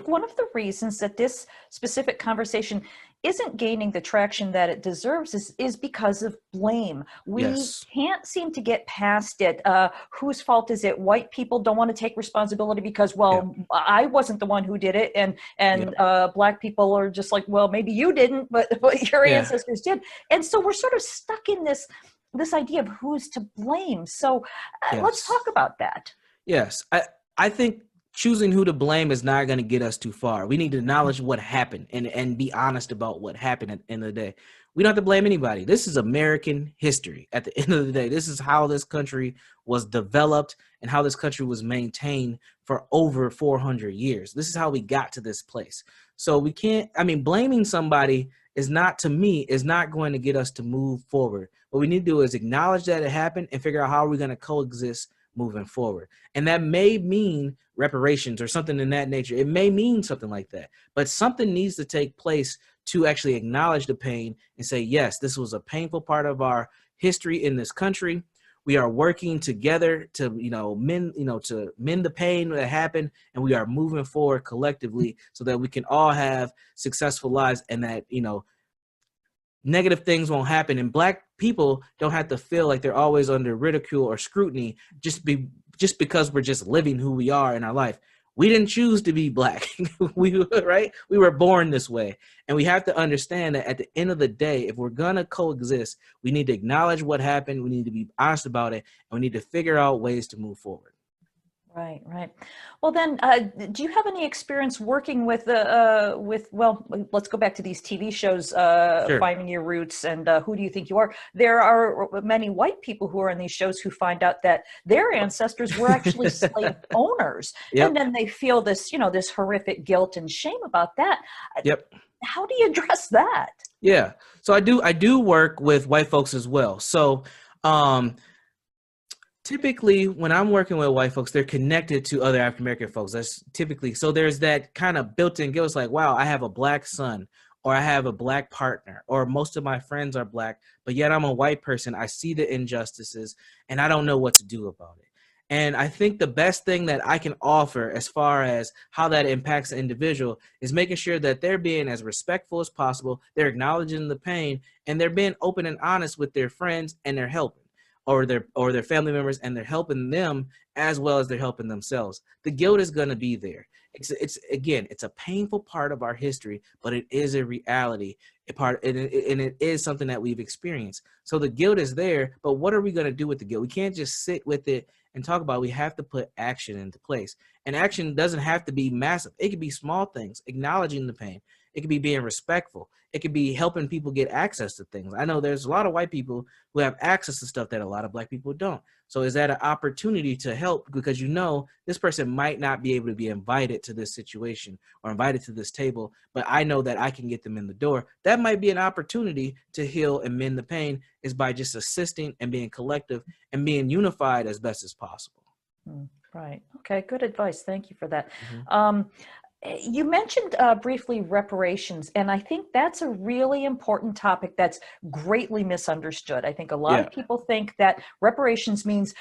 one of the reasons that this specific conversation isn't gaining the traction that it deserves is because of blame. We Yes. can't seem to get past it. Whose fault is it? White people don't want to take responsibility because, Yep. well, I wasn't the one who did it, and Yep. black people are just like, well, maybe you didn't, but your Yeah. ancestors did, and so we're sort of stuck in this idea of who's to blame. So let's talk Yes. about that. Yes. I think choosing who to blame is not going to get us too far. We need to acknowledge what happened and be honest about what happened at the end of the day. We don't have to blame anybody. This is American history. At the end of the day, this is how this country was developed and how this country was maintained for over 400 years. This is how we got to this place. So we can't, I mean, blaming somebody is not, to me, is not going to get us to move forward. What we need to do is acknowledge that it happened and figure out how we're going to coexist moving forward. And that may mean reparations or something in that nature. It may mean something like that, but something needs to take place to actually acknowledge the pain and say, yes, this was a painful part of our history in this country. We are working together to, mend the pain that happened, and we are moving forward collectively so that we can all have successful lives, and that, negative things won't happen, and Black people don't have to feel like they're always under ridicule or scrutiny just because we're just living who we are in our life. We didn't choose to be Black. We were born this way, and we have to understand that at the end of the day, if we're gonna coexist, we need to acknowledge what happened, we need to be honest about it, and we need to figure out ways to move forward. Right, right. Well, then, do you have any experience working with, well, let's go back to these TV shows, Sure. Finding Your Roots and Who Do You Think You Are? There are many white people who are in these shows who find out that their ancestors were actually slave owners. And Yep. then they feel this, this horrific guilt and shame about that. Yep. How do you address that? Yeah. So I do work with white folks as well. So um typically when I'm working with white folks, they're connected to other African American folks. That's typically, so there's that kind of built-in guilt. It's like, wow, I have a Black son, or I have a Black partner, or most of my friends are Black, but yet I'm a white person. I see the injustices and I don't know what to do about it. And I think the best thing that I can offer as far as how that impacts the individual is making sure that they're being as respectful as possible, they're acknowledging the pain, and they're being open and honest with their friends, and they're helping, or their family members, and they're helping them as well as they're helping themselves. The guilt is going to be there. It's a painful part of our history, but it is a reality, and it is something that we've experienced. So the guilt is there, but what are we going to do with the guilt? We can't just sit with it and talk about it. We have to put action into place, and action doesn't have to be massive. It could be small things, acknowledging the pain. It could be being respectful. It could be helping people get access to things. I know there's a lot of white people who have access to stuff that a lot of Black people don't. So is that an opportunity to help, because this person might not be able to be invited to this situation or invited to this table, but I know that I can get them in the door. That might be an opportunity to heal and mend the pain, is by just assisting and being collective and being unified as best as possible. Right. Okay. Good advice. Thank you for that. Mhm. You mentioned briefly reparations, and I think that's a really important topic that's greatly misunderstood. I think a lot Yeah. of people think that reparations means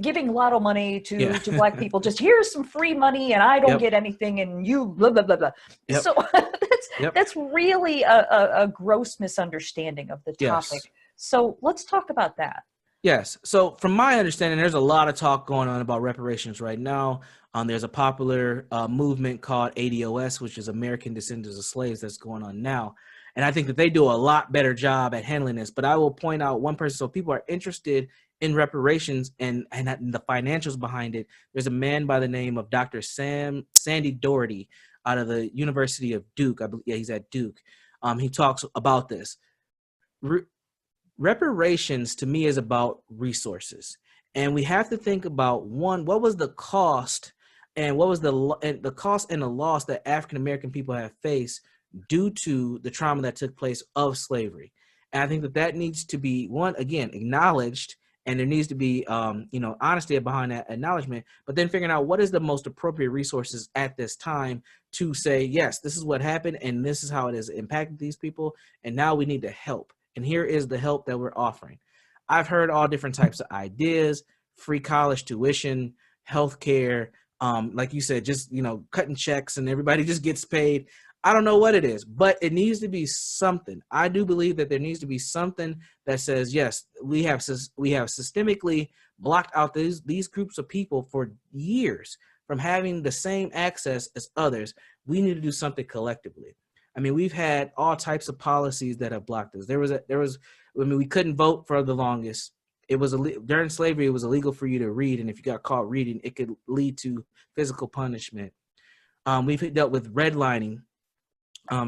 giving a lot of money Yeah. to Black people. Just here's some free money, and I don't Yep. get anything, and you blah blah blah blah. Yep. So that's Yep. that's really a gross misunderstanding of the topic. Yes. So let's talk about that. Yes. So from my understanding, there's a lot of talk going on about reparations right now. There's a popular movement called ADOS, which is American Descendants of Slaves, that's going on now. And I think that they do a lot better job at handling this. But I will point out one person. So people are interested in reparations and the financials behind it. There's a man by the name of Dr. Sandy Doherty out of the University of Duke. I believe, yeah, he's at Duke. He talks about this. Reparations to me is about resources, and we have to think about, one, what was the cost, and what was the cost and the loss that African American people have faced due to the trauma that took place of slavery. And I think that needs to be, one, again, acknowledged, and there needs to be honesty behind that acknowledgement, but then figuring out what is the most appropriate resources at this time to say, yes, this is what happened and this is how it has impacted these people, and now we need to help. And here is the help that we're offering. I've heard all different types of ideas: free college tuition, healthcare, like you said, just, cutting checks and everybody just gets paid. I don't know what it is, but it needs to be something. I do believe that there needs to be something that says, yes, we have systemically blocked out these groups of people for years from having the same access as others. We need to do something collectively. I mean, we've had all types of policies that have blocked us. We couldn't vote for the longest. During slavery, it was illegal for you to read, and if you got caught reading, it could lead to physical punishment. We've dealt with redlining.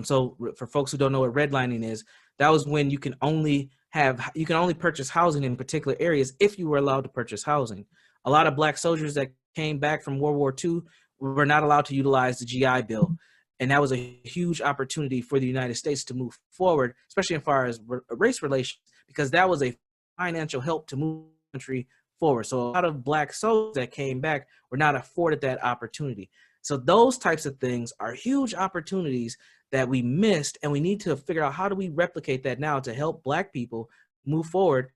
So for folks who don't know what redlining is, that was when you can only purchase housing in particular areas if you were allowed to purchase housing. A lot of Black soldiers that came back from World War II were not allowed to utilize the GI Bill. And that was a huge opportunity for the United States to move forward, especially as far as race relations, because that was a financial help to move the country forward. So a lot of Black soldiers that came back were not afforded that opportunity. So those types of things are huge opportunities that we missed, and we need to figure out how do we replicate that now to help Black people move forward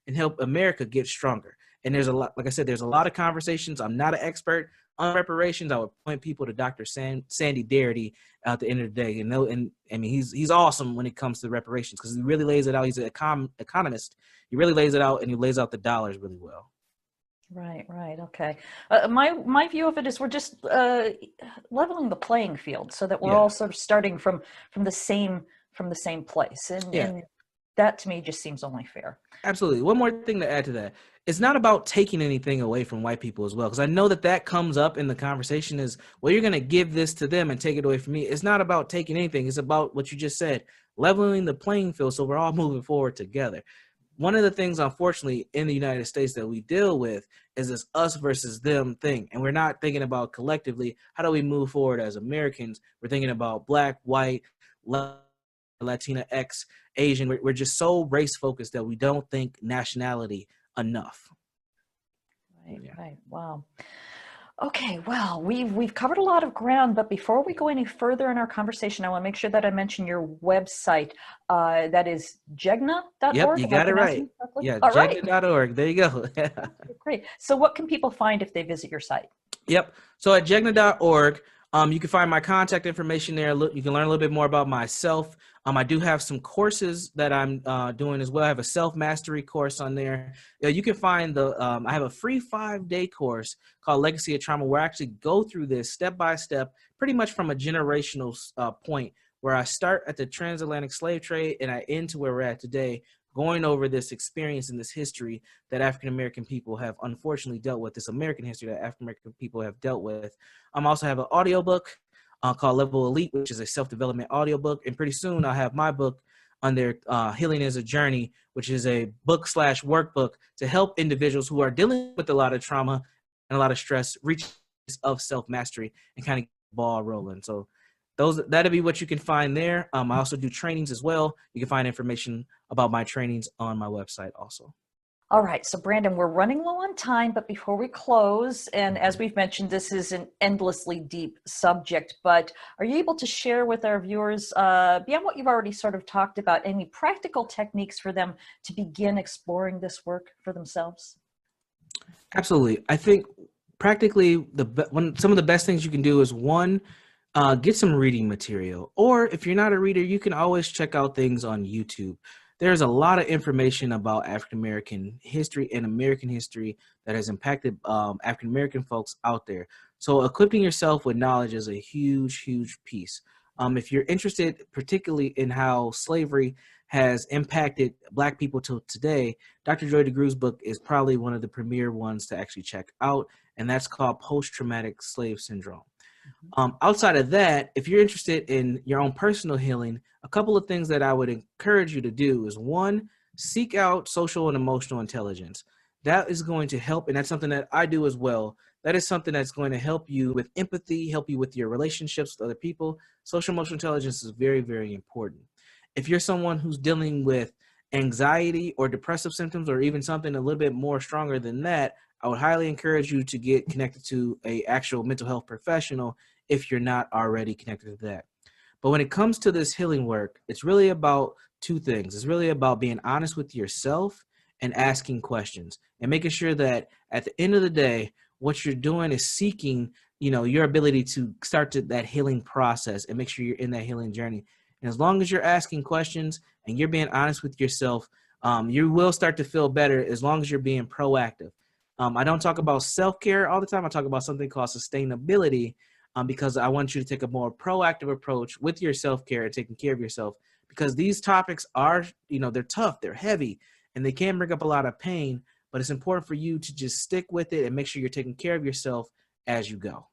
and help America get stronger. And there's a lot, like I said, there's a lot of conversations. I'm not an expert on reparations. I would point people to Dr. Sandy Darity at the end of the day. And I mean, he's awesome when it comes to reparations because he really lays it out. He's an economist. He really lays it out, and he lays out the dollars really well. Right. Okay. My view of it is we're just leveling the playing field so that we're all sort of starting from the same place, and that to me just seems only fair. Absolutely. One more thing to add to that: it's not about taking anything away from white people as well, because I know that comes up in the conversation is, well, you're going to give this to them and take it away from me. It's not about taking anything. It's about what you just said, leveling the playing field so we're all moving forward together. One of the things, unfortunately, in the United States that we deal with is this us versus them thing. And we're not thinking about collectively, how do we move forward as Americans? We're thinking about Black, white, Latina, X, Asian. We're just so race focused that we don't think nationality enough. Right. Wow. Okay, well, we've covered a lot of ground, but before we go any further in our conversation, I want to make sure that I mention your website. That is jegna.org. Yep, you got it right. Yeah, jegna.org. There you go. Great. So what can people find if they visit your site? Yep. So at jegna.org, you can find my contact information there. You can learn a little bit more about myself. I do have some courses that I'm doing as well. I have a self-mastery course on there. You can find I have a free 5-day course called Legacy of Trauma, where I actually go through this step by step, pretty much from a generational point, where I start at the transatlantic slave trade and I end to where we're at today, going over this experience and this history that African-American people have unfortunately dealt with, this American history that African-American people have dealt with. I also have an audiobook called Level Elite, which is a self-development audiobook. And pretty soon I'll have my book on there, Healing is a Journey, which is a book/workbook to help individuals who are dealing with a lot of trauma and a lot of stress reach of self-mastery and kind of get the ball rolling. So that'll be what you can find there. I also do trainings as well. You can find information about my trainings on my website also. All right. So Brandon, we're running low on time, but before we close, and as we've mentioned, this is an endlessly deep subject, but are you able to share with our viewers, beyond what you've already sort of talked about, any practical techniques for them to begin exploring this work for themselves? Absolutely. I think practically some of the best things you can do is get some reading material, or if you're not a reader, you can always check out things on YouTube. There's a lot of information about African-American history and American history that has impacted African-American folks out there. So equipping yourself with knowledge is a huge, huge piece. If you're interested particularly in how slavery has impacted Black people till today, Dr. Joy DeGruy's book is probably one of the premier ones to actually check out, and that's called Post-Traumatic Slave Syndrome. Outside of that, if you're interested in your own personal healing, a couple of things that I would encourage you to do is, one, seek out social and emotional intelligence. That is going to help, and that's something that I do as well. That is something that's going to help you with empathy, help you with your relationships with other people. Social emotional intelligence is very, very important. If you're someone who's dealing with anxiety or depressive symptoms, or even something a little bit more stronger than that, I would highly encourage you to get connected to an actual mental health professional if you're not already connected to that. But when it comes to this healing work, it's really about two things. It's really about being honest with yourself and asking questions and making sure that at the end of the day, what you're doing is seeking your ability to start that healing process and make sure you're in that healing journey. And as long as you're asking questions and you're being honest with yourself, you will start to feel better as long as you're being proactive. I don't talk about self-care all the time. I talk about something called sustainability, because I want you to take a more proactive approach with your self-care and taking care of yourself, because these topics are, they're tough, they're heavy, and they can bring up a lot of pain, but it's important for you to just stick with it and make sure you're taking care of yourself as you go.